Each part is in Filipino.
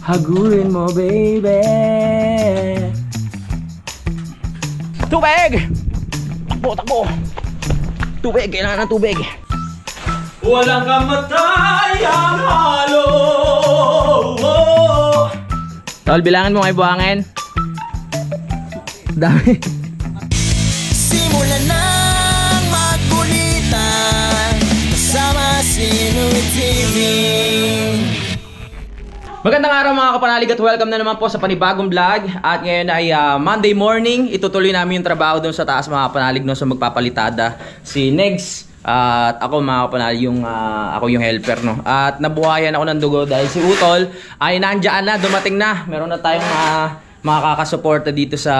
hagurin mo, baby. Tubig! Takbo, takbo! Tubig, kailangan ng tubig. Walang kamatay ang halo. Tol, bilangan mo kay buhangin. Dami. Simulan nang magkulitan kasama si Nuy TV. Magandang araw mga kapanalig at welcome na naman po sa panibagong vlog. At ngayon ay Monday morning. Itutuloy namin yung trabaho doon sa taas mga kapanalig no, sa magpapalitada si Negs. At ako mga kapanalig ako yung helper no. At nabuhayan ako ng dugo dahil si Utol ay nandiyan na, dumating na. Meron na tayong makakasuporta dito sa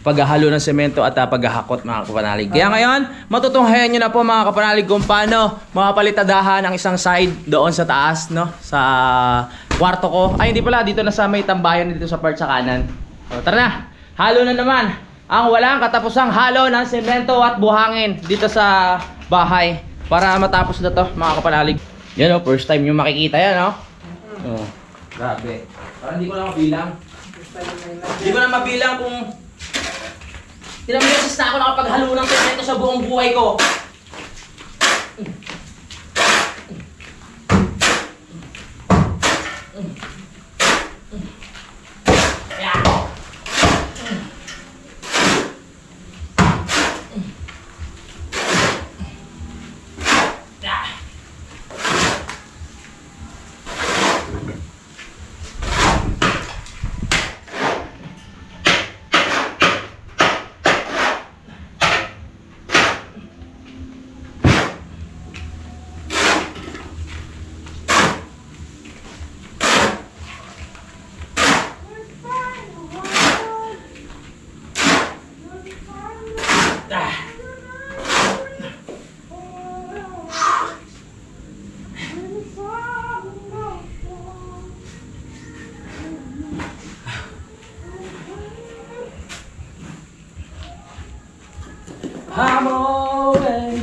paghahalo ng semento at paghahakot mga kapanalig. Kaya ngayon, matutunghayan nyo na po mga kapanalig kung paano mapalitadahan ang isang side doon sa taas, no? Sa kwarto ko. Ay, hindi pala. Dito na sa may tambayan dito sa part sa kanan. So, tara na. Halo na naman. Ang walang katapusang halo ng semento at buhangin dito sa bahay. Para matapos na to mga kapanalig. Yan o, first time nyo makikita yan, no? Oh, grabe. Parang hindi ko na mabilang. Hindi ko na mabilang kung ilang beses na ako nakapaghalo ng semento sa buong buhay ko. I'm away.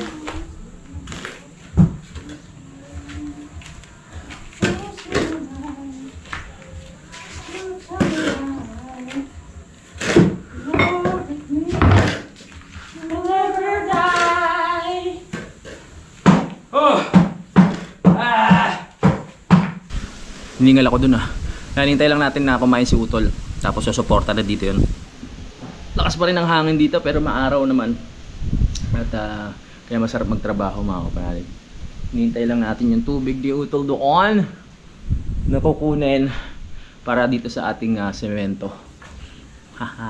Hiningal ako dun Nanintay lang natin na kumain si Utol. Tapos susuporta na dito yun. Lakas pa rin ang hangin dito pero maaraw naman. At kaya masarap magtrabaho mga kapanalig. Hinihintay lang natin yung tubig di Utol doon na kukunin para dito sa ating semento.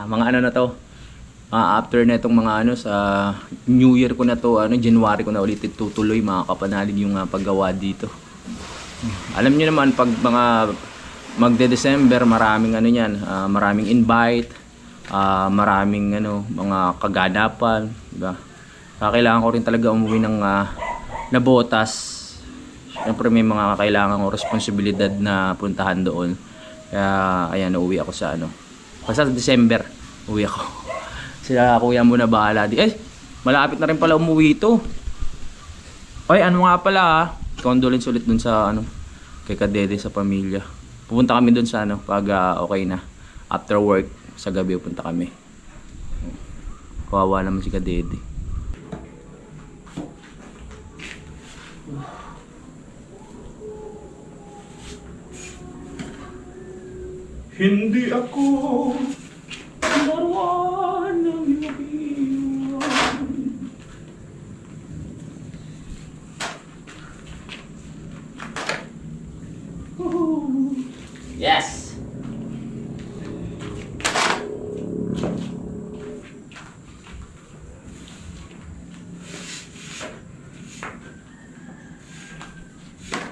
Mga ano na to, after na itong mga ano sa New Year ko na to, January ko na ulit tutuloy mga kapanalig yung paggawa dito. Alam niyo naman pag mga magde-December maraming ano yan, maraming invite, maraming mga kaganapan, diba? Kailangan ko rin talaga umuwi ng nabotas. Siyempre may mga kailangan ko responsibilidad na puntahan doon. Kaya ayan, uuwi ako sa basta December uwi ako. Sila kuya mo na bahala malapit na rin pala umuwi ito. Ay, ano nga pala condolence ulit dun sa kay Kadede sa pamilya. Pupunta kami dun sa pag okay na. After work sa gabi pupunta kami. Kawawa naman si Kadede. Hindi ako laruan ng iwan. Yes.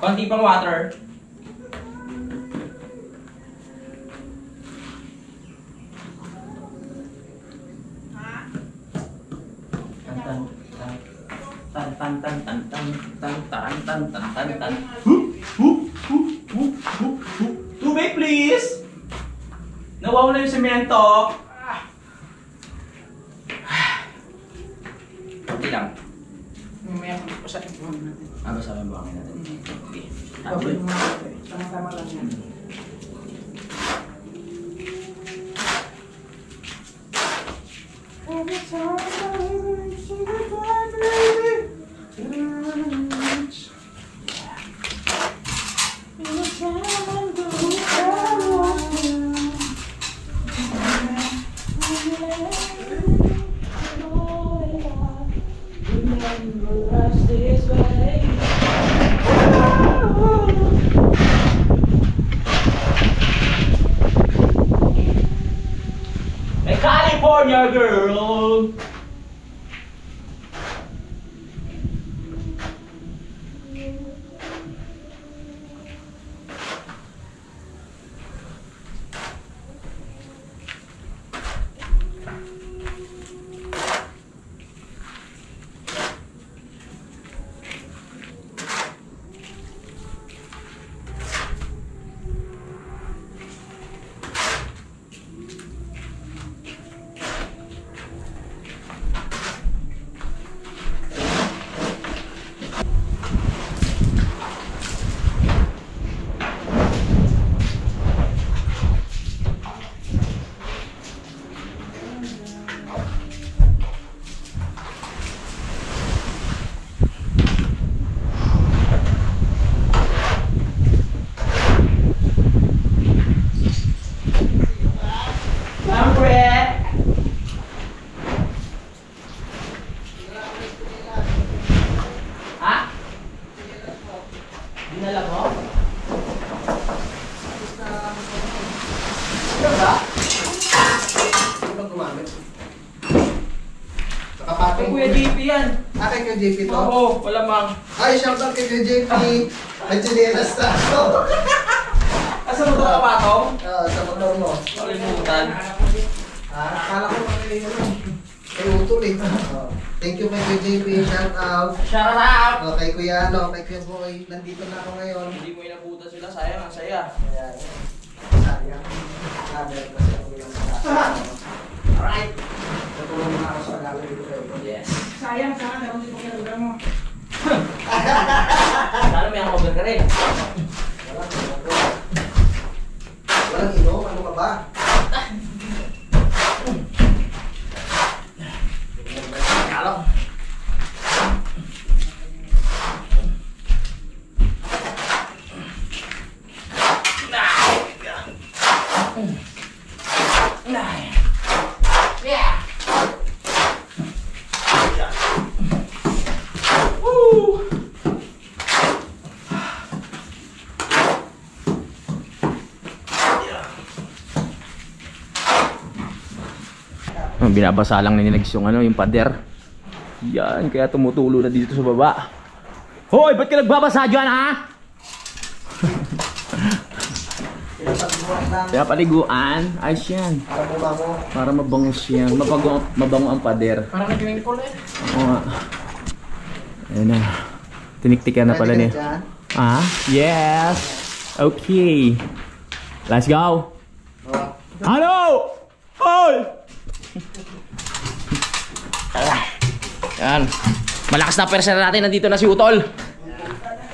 Konti pang water. Tan. Tubig please. Nawawala yung semento. Konti lang. Mamaya kung pasahin po natin. Ano sabi mo natin? Okay. Babay mo natin. Tama-tama lang yan. California girl. Dinala mo? Ano ba? Ano bang gumamit? Kay Nakapatong Kuya JP yan. Kay Kuya JP to? Oo, wala mang. Ay, shoutout kay Kuya JP. May chinelas na ako. Asa mo ito kapatong? Sa motor mo. Kalimutan. Akala ko kay Utol eh. Thank you kay Kuya JP. Shoutout. Shout out! Kay Kuya kay Kuya Boy. Nandito na ako ngayon. Hindi mo inabuta sila, sayang ang saya. Ayan. Sayang. Meron kasi ako yung Alright. natulong na ako sa gallery ko kayo. Yes. Sayang sana, meron din po kilogram mo. Sana may hangover ka rin. Walang inom. Ano ka ba? Kalong. Yeah. Woo. Binabasa lang ni Negs yung yung pader. Yan, kaya tumutulo na dito sa baba. Hoy, ba't ka nagbabasa dyan, ha? Kaya paliguan. Ayos yan. Para mo ba mo? Para mabangos yan. Mabango ang pader. Parang nag-rainfall eh. Oo nga. Ayun na. Tiniktikan na pala niya. Dyan? Ah, yes. Okay. Let's go. Oh. Hello! Hoy! Yan. Malakas na persa natin. Nandito na si Utol.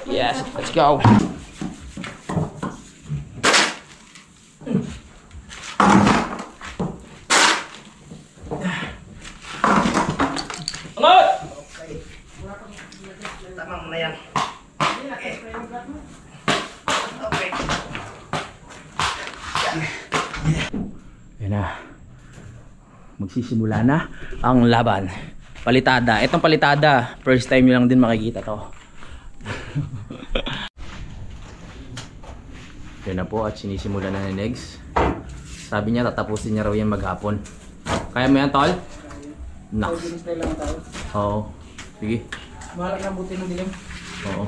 Yes, let's go. Angat! Tamang na yan. Yan na. Magsisimula na ang laban. Palitada. Itong palitada, first time nyo lang din makikita to. Yan na po at sinisimula na ni Negs. Sabi niya tatapusin niya raw yan maghapon. Kaya mo yan, tol? Naks. Display lang ang tao. Oo. Sige. Bahala na buti ng dilim. Oo.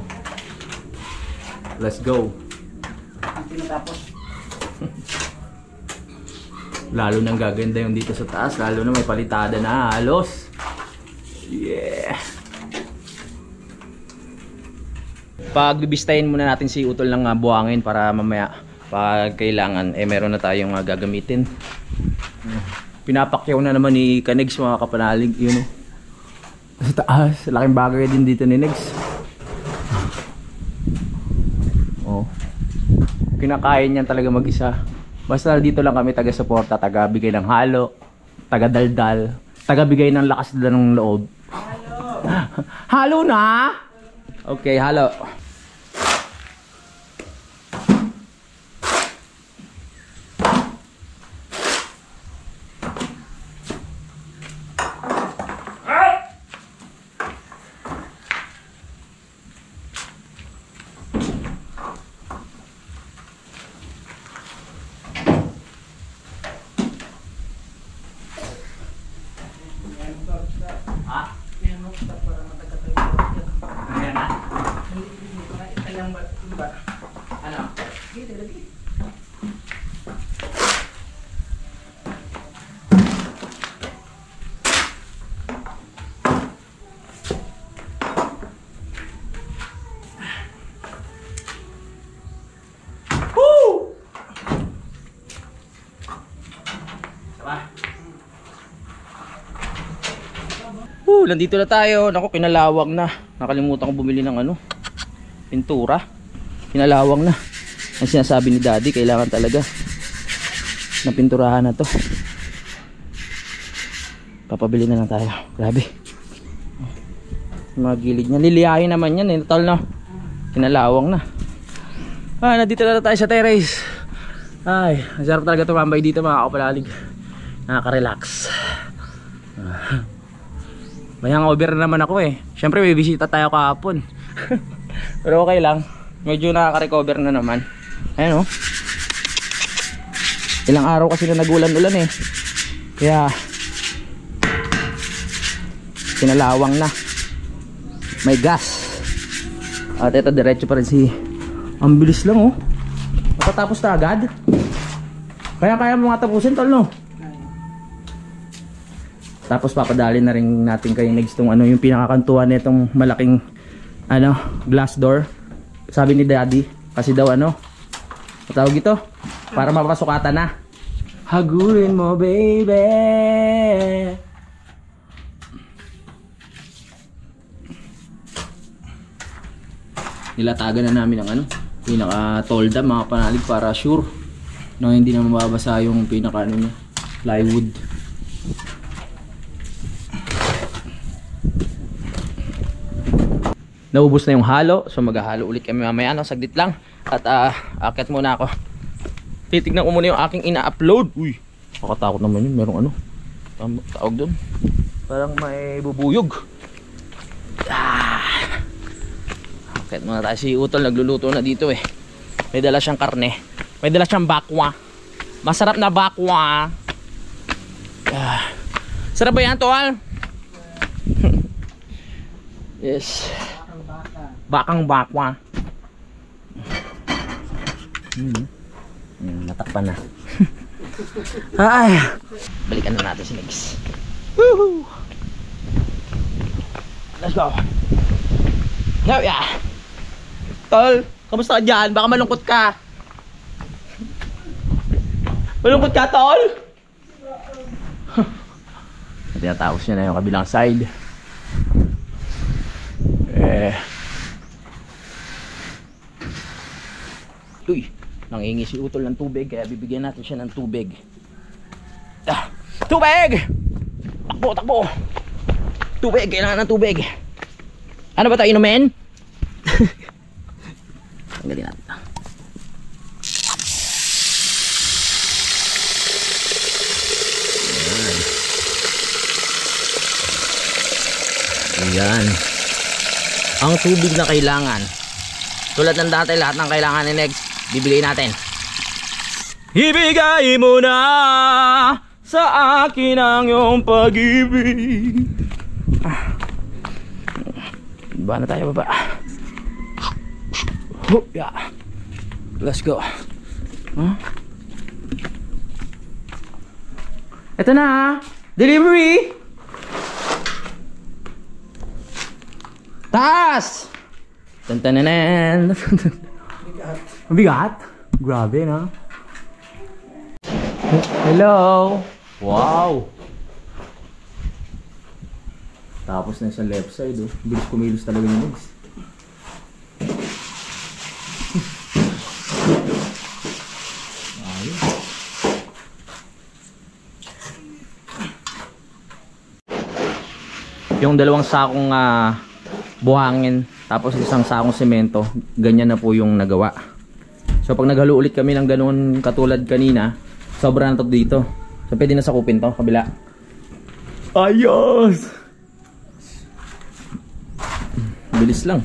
Let's go. Hindi natapos. Lalo nang gaganda yung dito sa taas. Lalo na may palitada na halos. Yeah. Pagbibistahin muna natin si Utol ng buhangin para mamaya pag kailangan meron na tayong gagamitin. Pinapakyaw na naman ni Kanegs mga kapanalig yun sa taas. Laking bagay din dito ni Negs. Oh. Kinakain niyan talaga mag-isa. Basta dito lang kami taga-suporta, taga-bigay ng halo, taga-daldal, taga-bigay ng lakas ng loob. Halo! Halo na? Okay, halo. Ano? Nandito na tayo. Naku, kinalawang na. Nakalimutan ko bumili ng ano, pintura. Kinalawang na. Ang sinasabi ni Daddy, kailangan talaga na pinturahan na to. Papabili na lang tayo. Grabe. Mga gilid niya. Liliyahin naman yan eh. Tol, no? Kinalawang na. Nandito na tayo sa terrace. Ay, ang sarap talaga tumambay dito mga kapalalig. Nakaka-relax. May hangover naman ako eh. Siyempre may bisita tayo kahapon. Pero okay lang. Medyo nakaka-recover na naman. Ayan oh. Ilang araw kasi na nagulan-ulan eh. Kaya kinalawang na. May gas. At ito diretso pa rin si. Ang bilis lang oh. Matatapos na agad. Kaya mo nga tapusin tol no. Tapos papadali na rin natin kayo next tong ano yung pinakakantuan nitong malaking ano glass door. Sabi ni Daddy kasi daw ano tawag ito para mapasukatan na. Hagurin mo baby. Nilatagan na namin ang ano pinaka tolda mga panalig para sure na hindi na mababasa yung pinaka ano niya plywood. Naubos na yung halo, so maghahalo ulit kami mamaya no, saglit lang. At akit muna ako. Titignan ko muna yung aking ina-upload. Uy, nakatakot naman yun, merong ano tawag doon, parang may bubuyog. Akit muna tayo, si Utol nagluluto na dito eh. May dala siyang karne, may dala siyang bakwa. Masarap na bakwa. Sarap ba yan, Tol? Yes. Bakang bakwa. Natakpan na. Ay, balikan na natin si Nex. Woohoo! Let's go. Now, yeah. Tol, kamusta ka dyan? Baka malungkot ka. Malungkot ka, Tol? Tinatapos niya na yung kabilang side. Uy, nangingi si Utol ng tubig kaya bibigyan natin siya ng tubig. Tubig! Takbo, takbo! Tubig, kailangan ng tubig. Ano ba tayo inumin? Tanggalin natin ito. Ayan. Ang tubig na kailangan. Tulad ng dati, lahat ng kailangan ni Next bibigay natin. Ibigay mo na sa akin ang iyong pag-ibig. Baba na tayo, baba. Yeah. Let's go. Ito na. Delivery. Taas. Tantananan. Bigat. Grabe na. Hello. Wow. Tapos na sa left side oh. Bilis kumilos talaga yung legs. Ayun. Yung dalawang sakong buhangin tapos isang sakong semento, ganyan na po yung nagawa. So pag naghalo ulit kami ng ganoon katulad kanina, sobra na to dito. So pwede na sakupin to, kabila. Ayos! Bilis lang.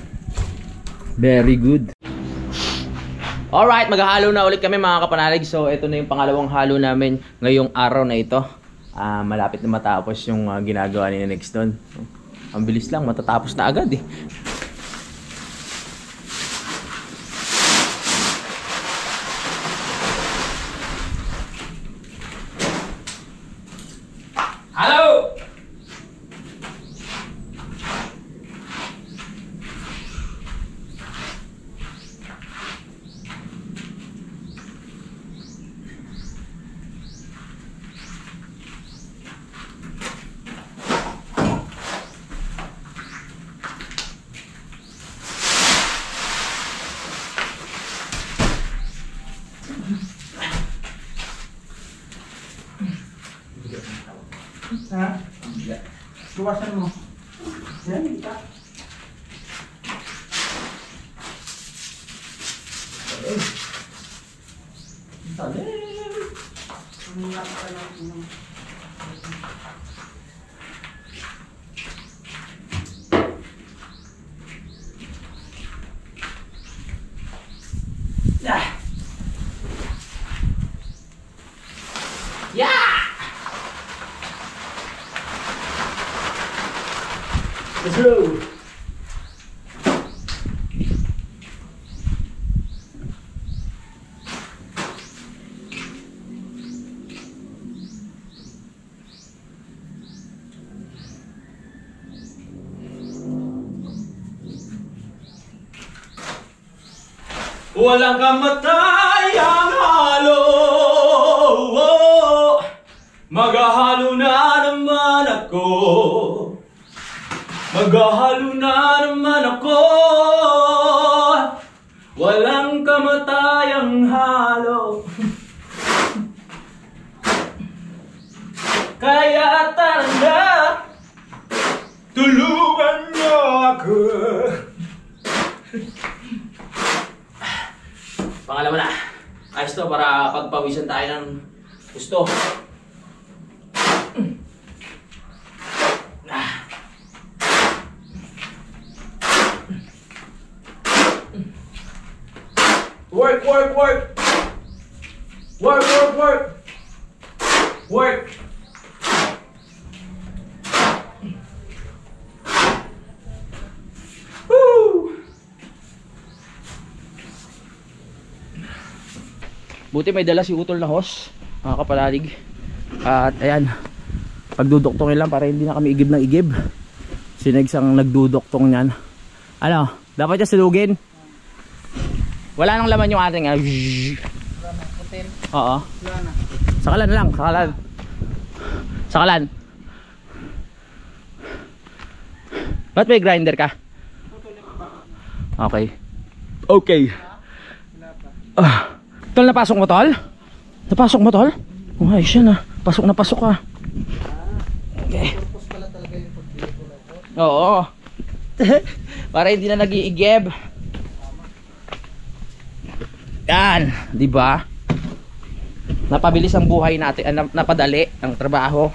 Very good. Alright, maghahalo na ulit kami mga kapanalig. So ito na yung pangalawang halo namin ngayong araw na ito. Malapit na matapos yung ginagawa ni Next doon. So, ang bilis lang, matatapos na agad eh. Iwasan mo. Yan, kita. Let's go! Walang kamatayang halo, oh, maghahalo na naman ako. Maghahalo na naman ako. Walang kamatayang halo. Kaya tara na, tulungan niyo ako. Pangalawa na. Ayos to para pagpawisan tayo ng gusto. Work, work, work. Work, work, work. Work. Woo! Buti may dala si Utol na hose, mga kapalalig. At ayan, pagduduktongin lang para hindi na kami igib ng igib. Sinegs ang nagduduktong niyan. Ano, dapat niya silugin. Wala nang laman yung ating oo. Sakalan lang, sakalan. Sakalan. Ba't may grinder ka? Okay. Okay. Tol, napasok mo, Tol? Napasok mo, Tol? Oh, ayos yan ah. Pasok na pasok ka. Okay. Oo. Para hindi na nag-iigib. Yan, di ba? Napabilis ang buhay natin, napadali ang trabaho.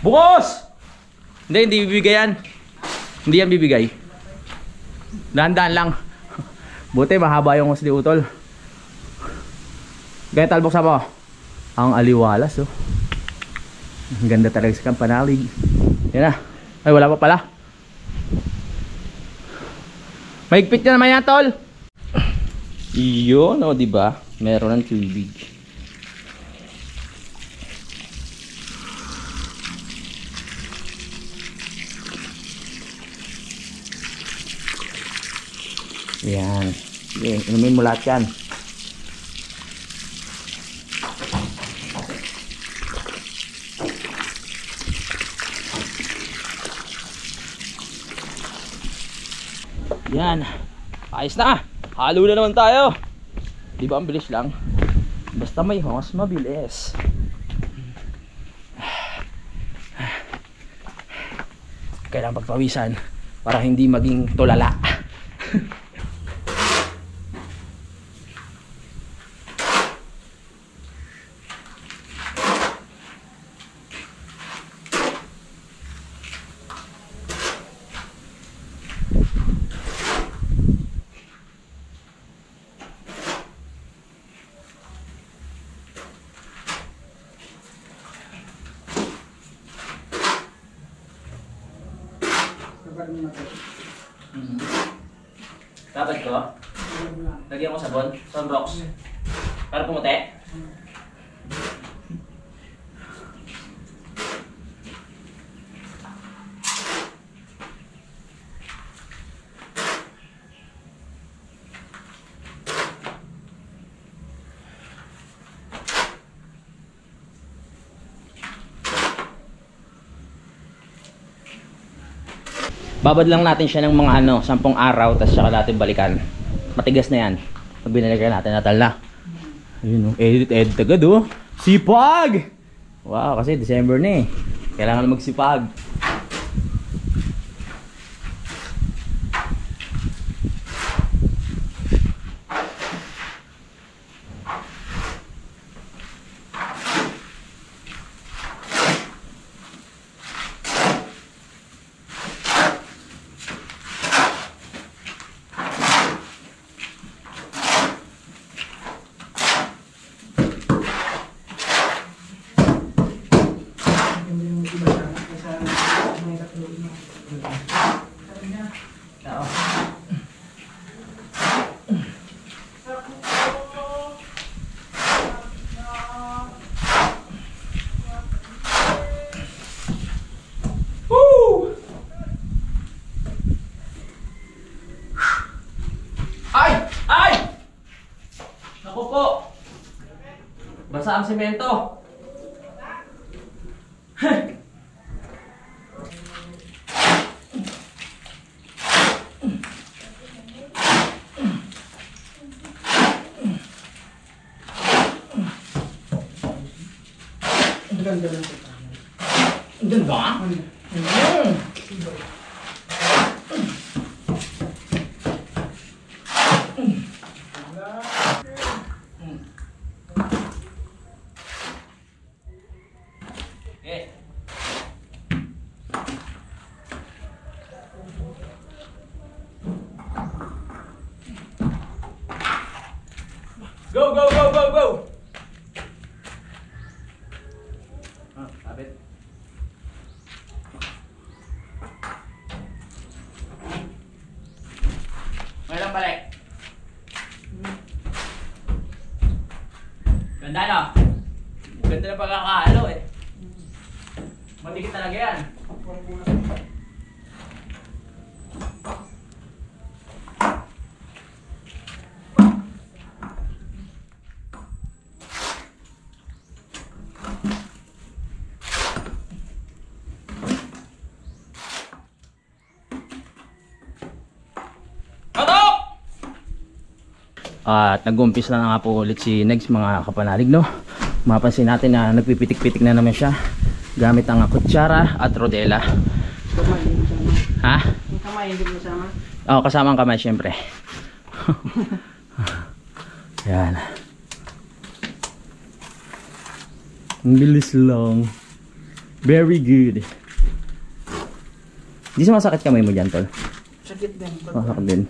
Bukos! Hindi bibigay yan. Hindi yan bibigay. Dahan-dahan lang. Buti mahaba yung hose ni Utol. Gaya talbok sa mo. Ang aliwalas oh. Ang ganda talaga sa kampanalig. Yan na. Ay, wala pa pala. Mahigpit na naman yan, Tol. Iyon, o, diba? Meron ng tubig. Yan. Yan, inumin mo lahat yan. Yan. Ayos na. Halo na naman tayo. Di ba ang bilis lang? Basta may hose, mabilis. Kailangan pagpawisan para hindi maging tulala. Dapat ko? Lagyan ko sabon? Sunrocks? Para pumuti? Babad lang natin siya ng mga 10 araw, tapos saka natin balikan. Matigas na yan. Pag binilagyan natin natal na. Ayun, oh. Edit agad, oh. Sipag! Wow, kasi December na eh. Kailangan magsipag. Basa ang semento. Ganda lang. Ganda? Go, go, go, go, go! Kapit. May lang balik. Ganda no? Ganda na pagkakahalo eh. Matikit talaga yan. At nag-umpis na nga po ulit si Negs mga kapanalig, no? Mapansin natin na nagpipitik-pitik na naman siya gamit ang kutsara at rodela. Kamay, hindi mo sama. Ha? Yung kamay, hindi mo sama. Oo, kasama ang kamay syempre. Yan. Ang bilis lang. Very good. Di sumasakit kamay mo dyan, tol? Sakit din. Masakit din.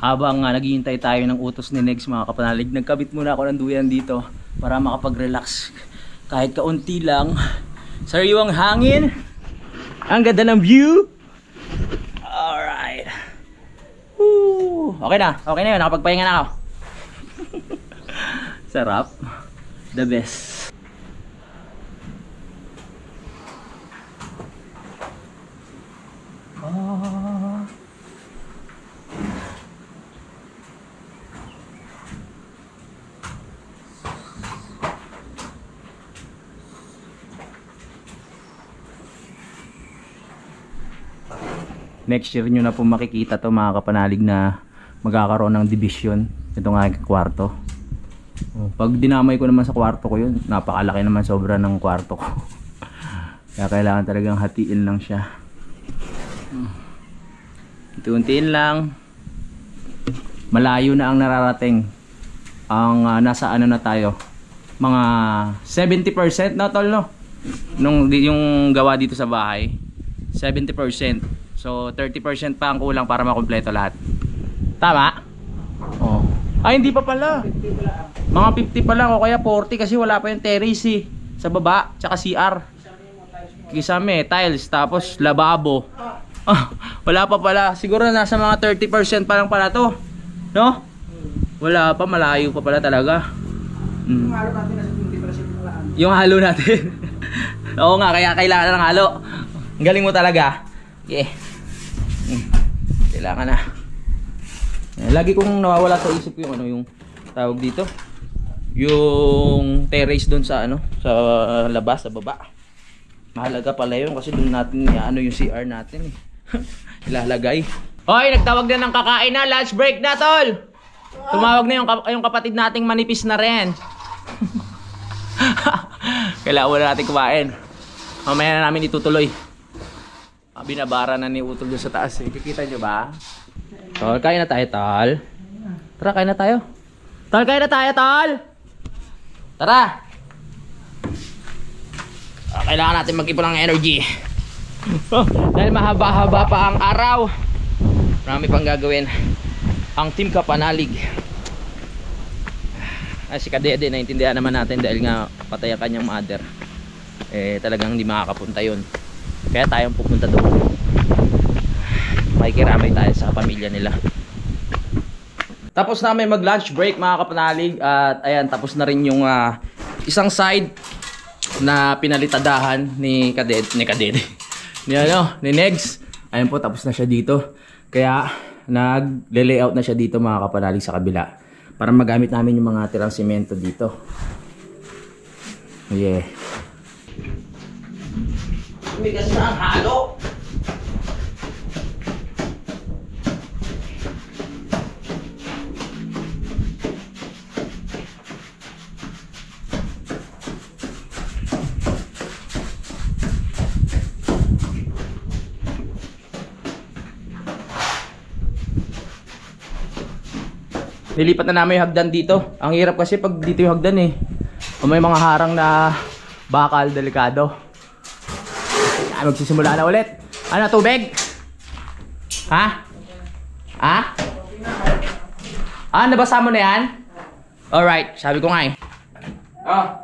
Habang naghihintay tayo ng utos ni Negs mga kapanalig, nagkabit muna ako ng duyan dito para makapag-relax kahit kaunti lang. Sariwang hangin. Ang ganda ng view. Alright. Woo. Okay na yun, nakapagpahinga na ako. Sarap. The best. Next year nyo na po makikita to mga kapanalig na magkakaroon ng division itong aking kwarto. Pag dinamay ko naman sa kwarto ko yun, napakalaki naman sobra ng kwarto ko. Kaya kailangan talagang hatiin lang siya. Unti-untiin lang. Malayo na ang nararating. Ang nasa ano na tayo, mga 70% na tol, no? Yung gawa dito sa bahay 70%. So 30% pa ang kulang para makumpleto lahat. Tama? Oh. Ay hindi pa pala. Mga 50 pa lang o kaya 40 kasi wala pa yung terrace eh. Sa baba, tsaka CR. Kisame, tiles, tapos lababo. Ah, wala pa pala. Siguro nasa mga 30% pa lang pala to. No? Wala pa, malayo pa pala talaga. Yung halo natin nasa 20% lang. Yung halo natin. Oo nga, kaya kailangan ng halo. Ang galing mo talaga. Yeah. Kailangan na. Lagi kong nawawala sa isip yung ano, yung tawag dito. Yung terrace doon sa ano, sa labas, sa baba. Mahalaga pala yun kasi doon natin ano yung CR natin eh. ilalagay. Hoy, nagtawag na ng kakain na. Lunch break na, tol. Tumawag na yung kapatid nating manipis na rin. Kailangan wala natin kumain. Mamaya na namin itutuloy. Binabara na ni Utol doon sa taas. Kikita nyo ba? Tol, kain na tayo, tol. Tara, kain na tayo. Tol, kain na tayo, tol. Tara. Kailangan natin mag-ipon ng energy. Dahil mahaba-haba pa ang araw. Marami pang gagawin ang Team Kapanalig. Si Kadede, naintindihan naman natin dahil nga patay ang kanyang mother. Talagang hindi makakapunta yun. Kaya tayong pupunta doon. Makikiramay tayo sa pamilya nila. Tapos namin mag lunch break mga Kapanalig. At ayan, tapos na rin yung isang side na pinalitadahan ni Kadede. Ni Negs. Ayan po, tapos na siya dito. Kaya nag-layout na siya dito mga Kapanalig sa kabila. Para magamit namin yung mga tirang simento dito. Yeah. Umigas na ang halo. Nilipat na namin yung hagdan dito. Ang hirap kasi pag dito yung hagdan eh. Kung may mga harang na bakal, delikado. Ay, magsisimula na ulit. Ano, tubig? Ha? Ha? Nabasa mo na yan? Alright, sabi ko nga eh. Oh.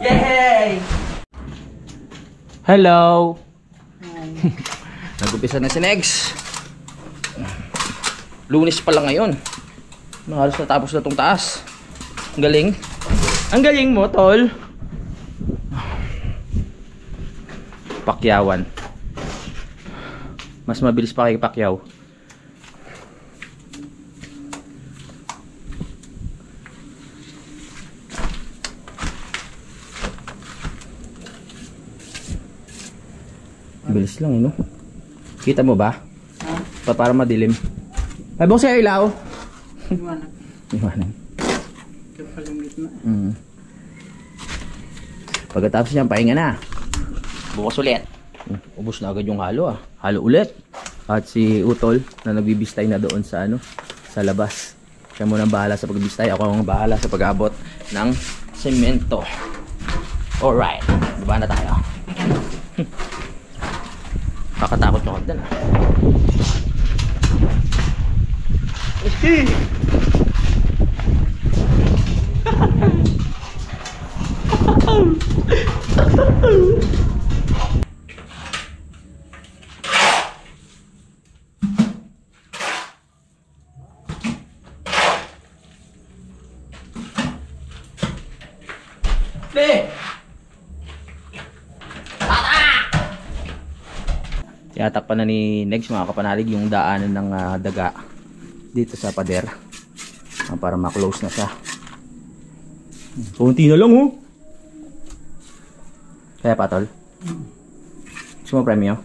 Yay! Hello! Nag-upisa na si Negs. Lunes pa lang ngayon. Halos natapos na itong taas. Ang galing. Ang galing mo, tol. Pakyawan. Mas mabilis pa kay Pacquiao. Bilis lang, no? Kita mo ba? Para madilim. Ay, buksan yung ilaw. Iwanan. Iwanan. Ito palang gitna. Pagkatapos niyan, pahinga na. Bukas ulit. Ubus na agad yung halo, Halo ulit. At si Utol na nagbibistay na doon sa sa labas. Siya muna ang bahala sa pagbibistay. Ako ang bahala sa pag-abot ng semento. Alright. Baba na tayo. Kakatakot yung hagdan, Yatakpan na ni Negs mga Kapanalig yung daanan ng daga dito sa pader para ma-close na siya. Kunti na lang, Kaya pa, tol? Gusto mo premyo?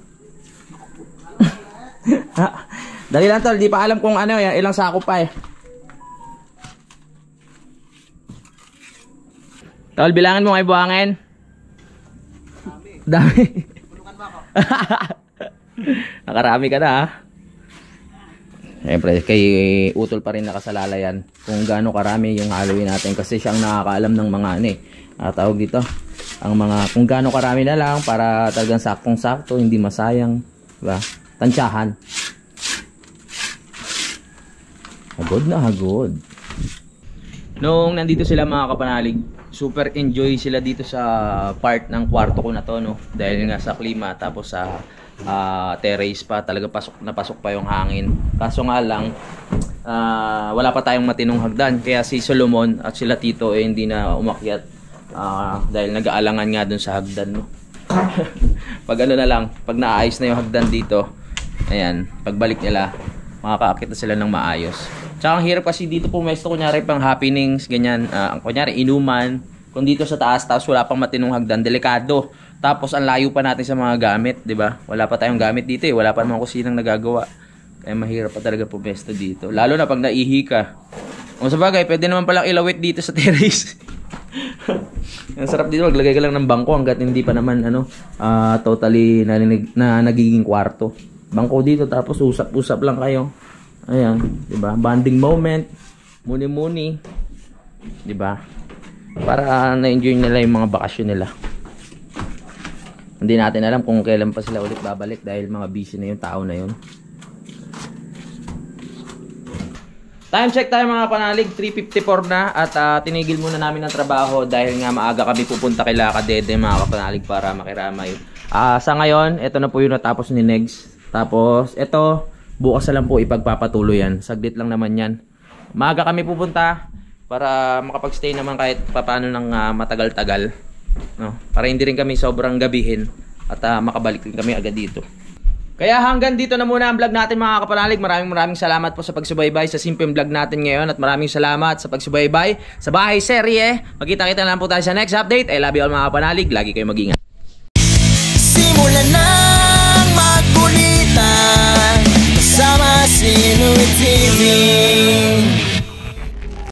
Dali lang, tol. Di pa alam kung ilang sako pa eh. Tol, bilangan mo ngayon buhangin. Dami. Tulungan mo ako. Nakarami ka na, Siyempre, kay Utol pa rin nakasalala yan kung gaano karami yung Halloween natin kasi siyang nakakaalam ng mga tawag dito, ang mga kung gaano karami na lang para talagang saktong-sakto, hindi masayang, diba? Tansyahan. Hagod na hagod. Nung nandito sila mga Kapanalig, super enjoy sila dito sa part ng kwarto ko na to, dahil nga sa klima, tapos sa terrace pa, talaga pasok pa yung hangin. Kaso nga lang, wala pa tayong matinong hagdan. Kaya si Solomon at sila Tito hindi na umakyat dahil nag-aalangan nga dun sa hagdan, no? Pag ano na lang, pag naayos na yung hagdan dito, ayan, pagbalik nila, makakaakit na sila ng maayos. Tsaka ang hirap kasi dito pumesto, kunyari pang happenings, ganyan, kunyari inuman, kung dito sa taas, tapos wala pang matinong hagdan, delikado. Tapos ang layo pa natin sa mga gamit, di ba? Wala pa tayong gamit dito wala pa namang kusinang nagagawa. Kaya mahirap pa talaga pumesto dito. Lalo na pag naihi ka. Kung sa bagay, pwede naman palang ilawit dito sa terrace. Ang sarap dito, maglagay ka lang ng bangko hanggat hindi pa naman totally na nagiging kwarto. Bangko dito, tapos usap-usap lang kayo. Ayan, 'di ba? Bonding moment, muni-muni, 'di ba? Para na-enjoy nila yung mga bakasyon nila. Hindi natin alam kung kailan pa sila ulit babalik dahil mga busy na yung tao na yun. Time check tayo mga panalig, 3:54 na at tinigil muna namin ang trabaho dahil nga maaga kami pupunta kay Lakadede mga kapanalig para makiramay. Sa ngayon, ito na po yung natapos ni Negs. Tapos ito, bukas na lang po ipagpapatuloy yan. Saglit lang naman yan. Maaga kami pupunta para makapag-stay naman kahit papaano ng matagal-tagal. No? Para hindi rin kami sobrang gabihin at makabalik rin kami agad dito. Kaya hanggang dito na muna ang vlog natin mga kapanalig. Maraming salamat po sa pagsubaybay sa simpleng vlog natin ngayon. At maraming salamat sa pagsubaybay sa Bahay Serye. Magkita-kita na lang po tayo sa next update. I love you all mga kapanalig. Lagi kayo mag-ingat. Simulan ng magkulitan kasama si Inoy TV.